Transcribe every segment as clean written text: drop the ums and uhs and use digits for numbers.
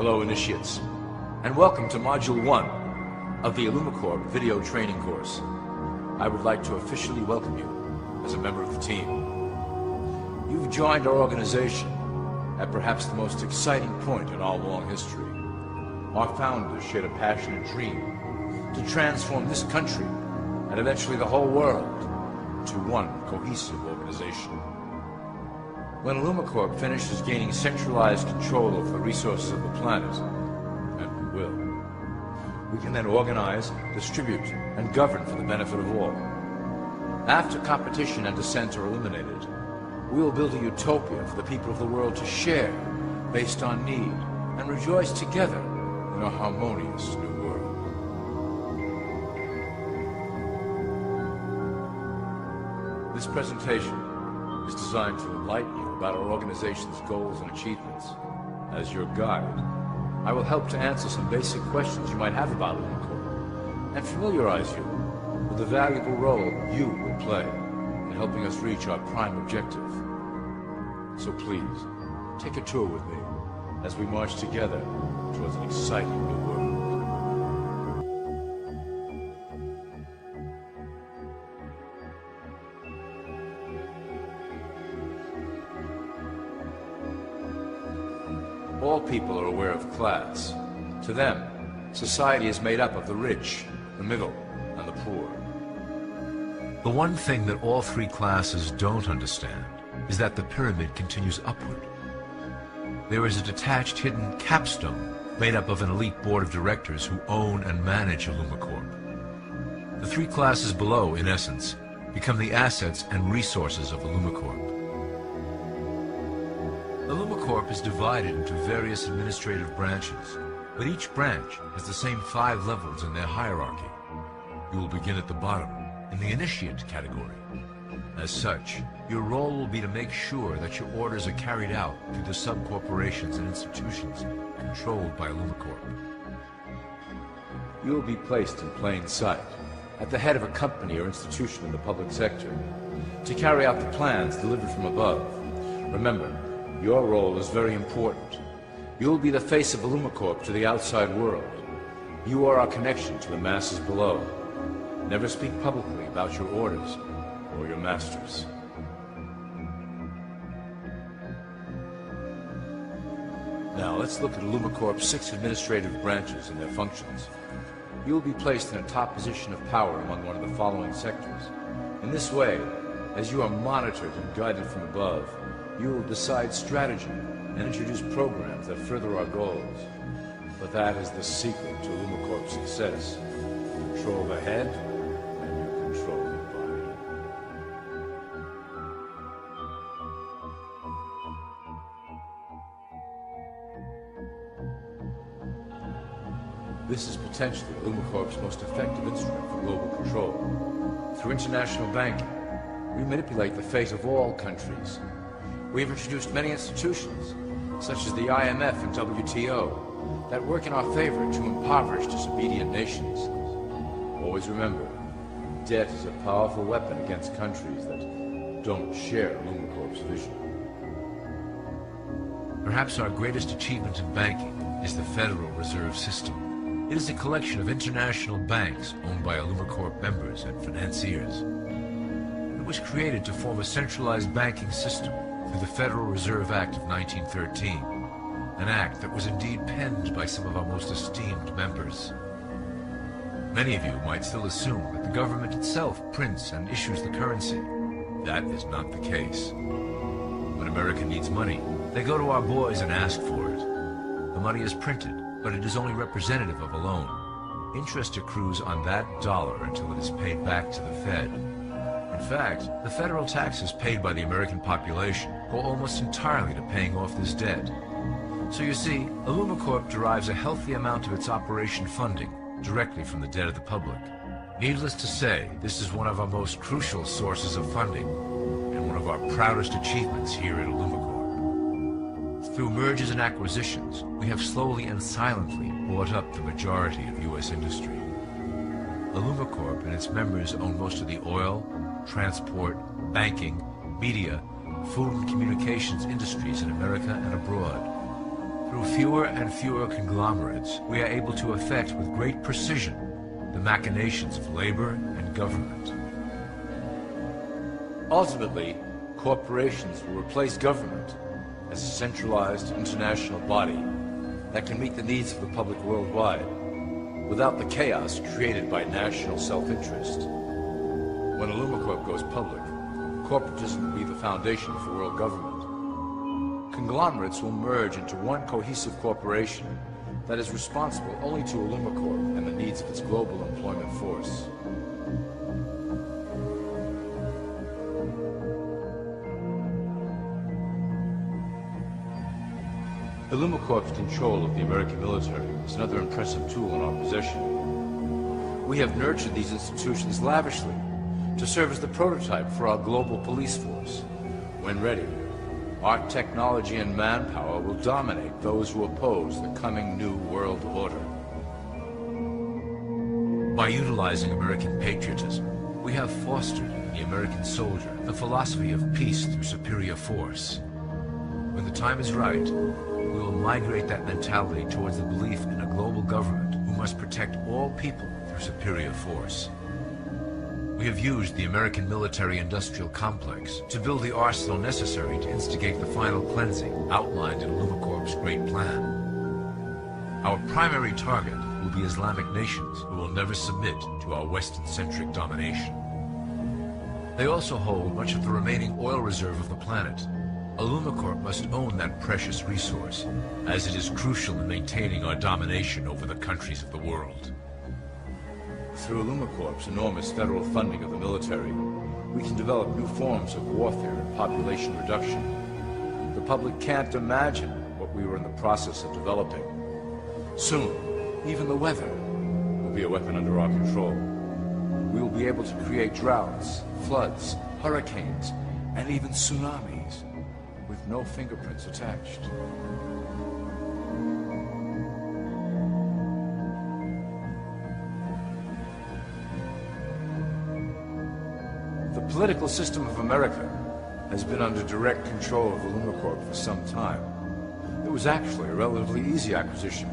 Hello, initiates, and welcome to Module 1 of the Illumicorp video training course. I would like to officially welcome you as a member of the team. You've joined our organization at perhaps the most exciting point in our long history. Our founders shared a passionate dream to transform this country and eventually the whole world to one cohesive organization. When Illumicorp finishes gaining centralized control over the resources of the planet, and we will, we can then organize, distribute, and govern for the benefit of all. After competition and dissent are eliminated, we will build a utopia for the people of the world to share based on need and rejoice together in a harmonious new world. This presentation is designed to enlighten you about our organization's goals and achievements. As your guide, I will help to answer some basic questions you might have about Illumicorp and familiarize you with the valuable role you will play in helping us reach our prime objective. So please, take a tour with me as we march together towards an exciting new world. All people are aware of class. To them, society is made up of the rich, the middle, and the poor. The one thing that all three classes don't understand is that the pyramid continues upward. There is a detached hidden capstone made up of an elite board of directors who own and manage Illumicorp. The three classes below, in essence, become the assets and resources of Illumicorp. Illumicorp is divided into various administrative branches, but each branch has the same 5 levels in their hierarchy. You will begin at the bottom, in the initiate category. As such, your role will be to make sure that your orders are carried out through the sub-corporations and institutions controlled by Illumicorp. You will be placed in plain sight, at the head of a company or institution in the public sector, to carry out the plans delivered from above. Remember, your role is very important. You will be the face of Illumicorp to the outside world. You are our connection to the masses below. Never speak publicly about your orders or your masters. Now let's look at Illumicorp's 6 administrative branches and their functions. You will be placed in a top position of power among one of the following sectors. In this way, as you are monitored and guided from above, you will decide strategy and introduce programs that further our goals. But that is the secret to Illumicorp's success. You control the head, and you control the body. This is potentially Illumicorp's most effective instrument for global control. Through international banking, we manipulate the fate of all countries. We have introduced many institutions, such as the IMF and WTO, that work in our favor to impoverish disobedient nations. Always remember, debt is a powerful weapon against countries that don't share Illumicorp's vision. Perhaps our greatest achievement in banking is the Federal Reserve System. It is a collection of international banks owned by Illumicorp members and financiers. It was created to form a centralized banking system through the Federal Reserve Act of 1913, an act that was indeed penned by some of our most esteemed members. Many of you might still assume that the government itself prints and issues the currency. That is not the case. When America needs money, they go to our boys and ask for it. The money is printed, but it is only representative of a loan. Interest accrues on that dollar until it is paid back to the Fed. In fact, the federal taxes paid by the American population go almost entirely to paying off this debt. So you see, Illumicorp derives a healthy amount of its operation funding directly from the debt of the public. Needless to say, this is one of our most crucial sources of funding and one of our proudest achievements here at Illumicorp. Through mergers and acquisitions, we have slowly and silently bought up the majority of U.S. industry. Illumicorp and its members own most of the oil, transport, banking, media, food and communications industries in America and abroad. Through fewer and fewer conglomerates, we are able to effect with great precision the machinations of labor and government. Ultimately, corporations will replace government as a centralized international body that can meet the needs of the public worldwide without the chaos created by national self-interest. When Illumicorp goes public, corporatism will be the foundation for world government. Conglomerates will merge into one cohesive corporation that is responsible only to Illumicorp and the needs of its global employment force. Illumicorp's control of the American military is another impressive tool in our possession. We have nurtured these institutions lavishly to serve as the prototype for our global police force. When ready, our technology and manpower will dominate those who oppose the coming new world order. By utilizing American patriotism, we have fostered in the American soldier the philosophy of peace through superior force. When the time is right, we will migrate that mentality towards the belief in a global government who must protect all people through superior force. We have used the American military-industrial complex to build the arsenal necessary to instigate the final cleansing outlined in Illumicorp's great plan. Our primary target will be Islamic nations who will never submit to our Western-centric domination. They also hold much of the remaining oil reserve of the planet. Illumicorp must own that precious resource, as it is crucial in maintaining our domination over the countries of the world. Through Illumicorp's enormous federal funding of the military, we can develop new forms of warfare and population reduction. The public can't imagine what we were in the process of developing. Soon, even the weather will be a weapon under our control. We will be able to create droughts, floods, hurricanes, and even tsunamis with no fingerprints attached. The political system of America has been under direct control of Illumicorp for some time. It was actually a relatively easy acquisition,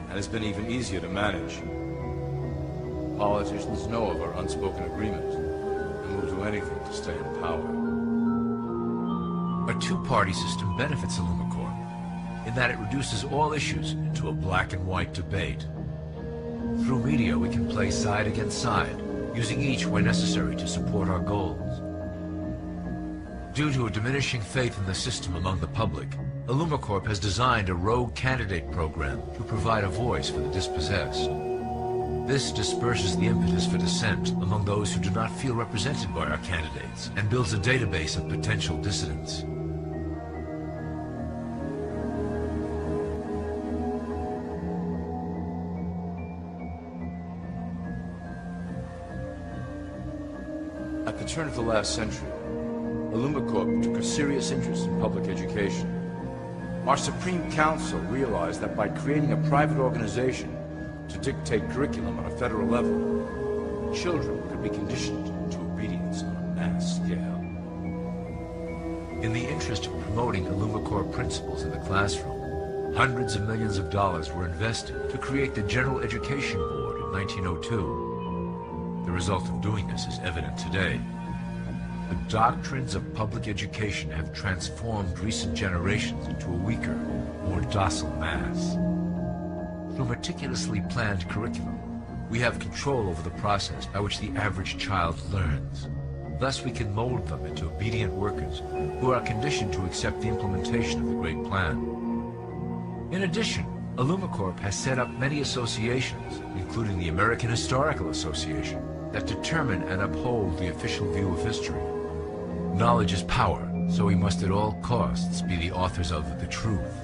and has been even easier to manage. Politicians know of our unspoken agreement, and will do anything to stay in power. A two-party system benefits Illumicorp in that it reduces all issues into a black and white debate. Through media, we can play side against side, using each where necessary to support our goals. Due to a diminishing faith in the system among the public, Illumicorp has designed a rogue candidate program to provide a voice for the dispossessed. This disperses the impetus for dissent among those who do not feel represented by our candidates and builds a database of potential dissidents. At the turn of the last century, Illumicorp took a serious interest in public education. Our Supreme Council realized that by creating a private organization to dictate curriculum on a federal level, children could be conditioned to obedience on a mass scale. In the interest of promoting Illumicorp principles in the classroom, hundreds of millions of dollars were invested to create the General Education Board in 1902. The result of doing this is evident today. The doctrines of public education have transformed recent generations into a weaker, more docile mass. Through meticulously planned curriculum, we have control over the process by which the average child learns. Thus we can mold them into obedient workers who are conditioned to accept the implementation of the Great Plan. In addition, Illumicorp has set up many associations, including the American Historical Association, that determine and uphold the official view of history. Knowledge is power, so we must at all costs be the authors of the truth.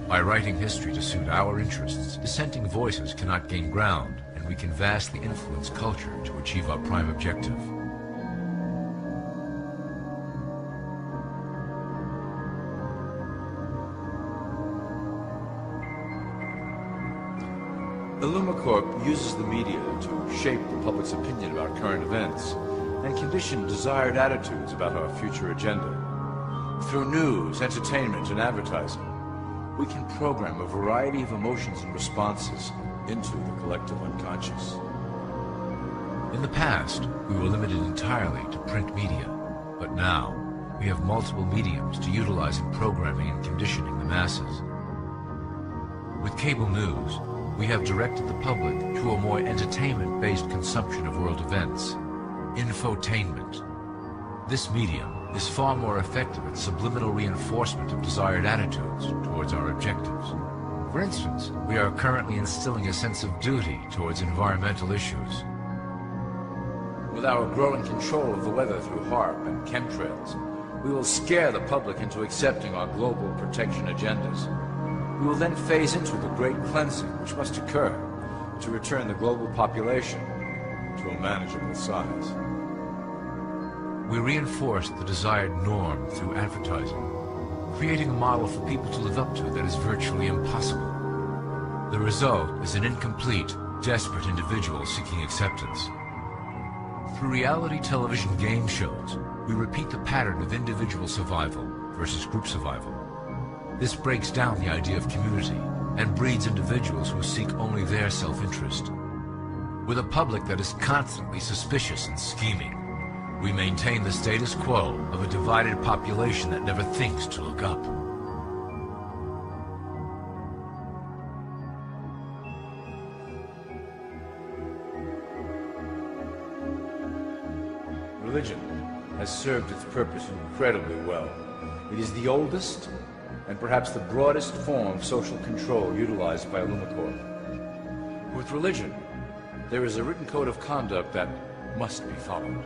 By writing history to suit our interests, dissenting voices cannot gain ground, and we can vastly influence culture to achieve our prime objective. Illumicorp uses the media to shape the public's opinion about current events and condition desired attitudes about our future agenda. Through news, entertainment, and advertising, we can program a variety of emotions and responses into the collective unconscious. In the past, we were limited entirely to print media, but now we have multiple mediums to utilize in programming and conditioning the masses. With cable news, we have directed the public to a more entertainment-based consumption of world events, infotainment. This medium is far more effective at subliminal reinforcement of desired attitudes towards our objectives. For instance, we are currently instilling a sense of duty towards environmental issues. With our growing control of the weather through HAARP and chemtrails, we will scare the public into accepting our global protection agendas. We will then phase into the great cleansing which must occur to return the global population to a manageable size. We reinforce the desired norm through advertising, creating a model for people to live up to that is virtually impossible. The result is an incomplete, desperate individual seeking acceptance. Through reality television game shows, we repeat the pattern of individual survival versus group survival. This breaks down the idea of community and breeds individuals who seek only their self-interest. With a public that is constantly suspicious and scheming, we maintain the status quo of a divided population that never thinks to look up. Religion has served its purpose incredibly well. It is the oldest and perhaps the broadest form of social control utilized by Illumicorp. With religion, there is a written code of conduct that must be followed.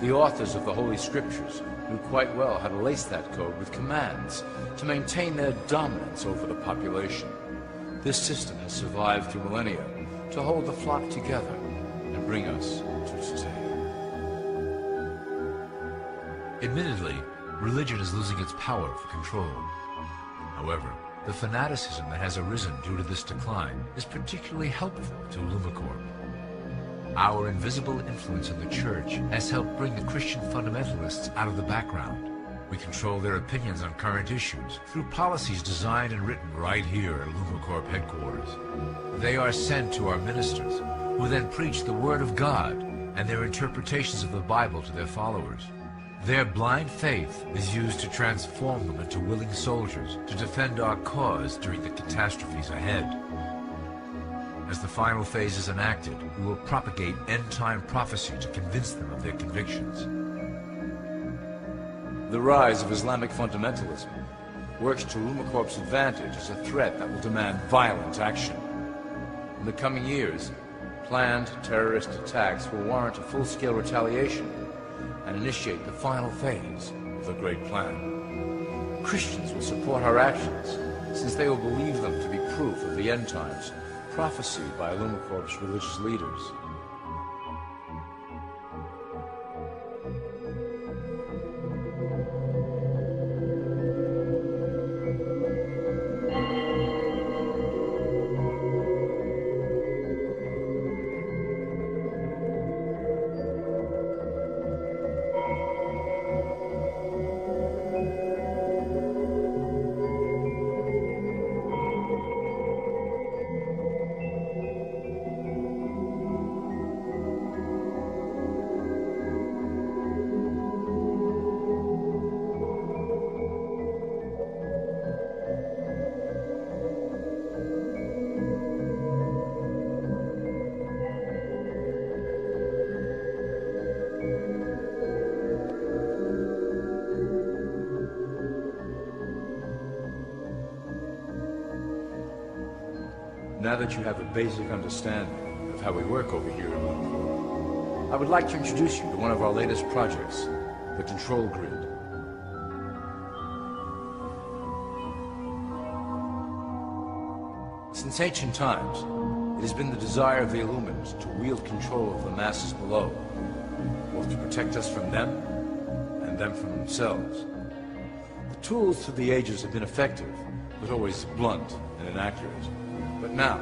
The authors of the Holy Scriptures knew quite well how to lace that code with commands to maintain their dominance over the population. This system has survived through millennia to hold the flock together and bring us to today. Admittedly, religion is losing its power for control. However, the fanaticism that has arisen due to this decline is particularly helpful to Illumicorp. Our invisible influence in the Church has helped bring the Christian fundamentalists out of the background. We control their opinions on current issues through policies designed and written right here at Illumicorp headquarters. They are sent to our ministers, who then preach the Word of God and their interpretations of the Bible to their followers. Their blind faith is used to transform them into willing soldiers to defend our cause during the catastrophes ahead. As the final phase is enacted, we will propagate end-time prophecy to convince them of their convictions. The rise of Islamic fundamentalism works to Illumicorp's advantage as a threat that will demand violent action. In the coming years, planned terrorist attacks will warrant a full-scale retaliation and initiate the final phase of the Great Plan. Christians will support our actions, since they will believe them to be proof of the end times prophesied by Illumicorp's religious leaders. Now that you have a basic understanding of how we work over here at Illumicorp, I would like to introduce you to one of our latest projects, the Control Grid. Since ancient times, it has been the desire of the Illuminati to wield control of the masses below, both to protect us from them and them from themselves. The tools through the ages have been effective, but always blunt and inaccurate. But now,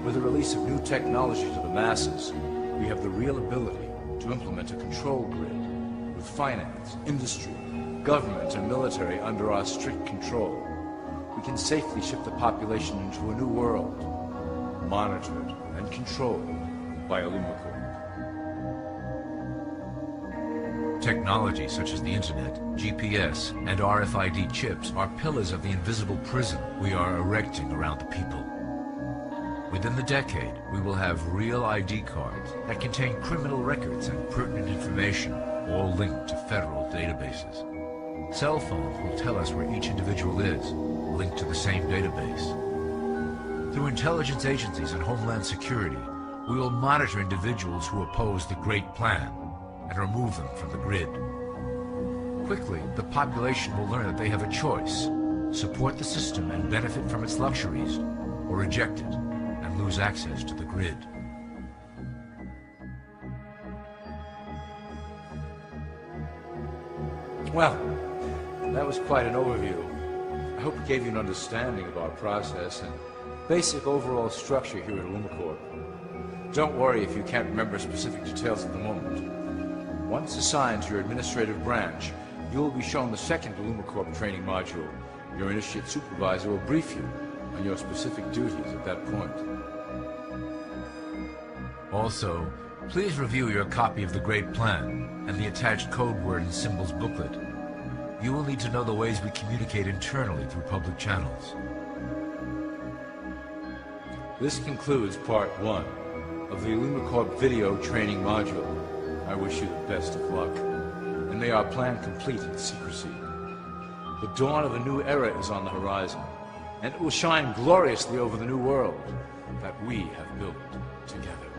with the release of new technology to the masses, we have the real ability to implement a control grid with finance, industry, government, and military under our strict control. We can safely ship the population into a new world, monitored and controlled by Illumicorp. Technology such as the Internet, GPS, and RFID chips are pillars of the invisible prison we are erecting around the people. Within the decade, we will have real ID cards that contain criminal records and pertinent information, all linked to federal databases. Cell phones will tell us where each individual is, linked to the same database. Through intelligence agencies and Homeland Security, we will monitor individuals who oppose the Great Plan and remove them from the grid. Quickly, the population will learn that they have a choice: support the system and benefit from its luxuries, or reject it and lose access to the grid. Well, that was quite an overview. I hope it gave you an understanding of our process and basic overall structure here at Illumicorp. Don't worry if you can't remember specific details at the moment. Once assigned to your administrative branch, you will be shown the second Illumicorp training module. Your initiate supervisor will brief you on your specific duties at that point. Also, please review your copy of the Great Plan and the attached code word and symbols booklet. You will need to know the ways we communicate internally through public channels. This concludes Part 1 of the Illumicorp video training module. I wish you the best of luck, and may our plan complete in secrecy. The dawn of a new era is on the horizon, and it will shine gloriously over the new world that we have built together.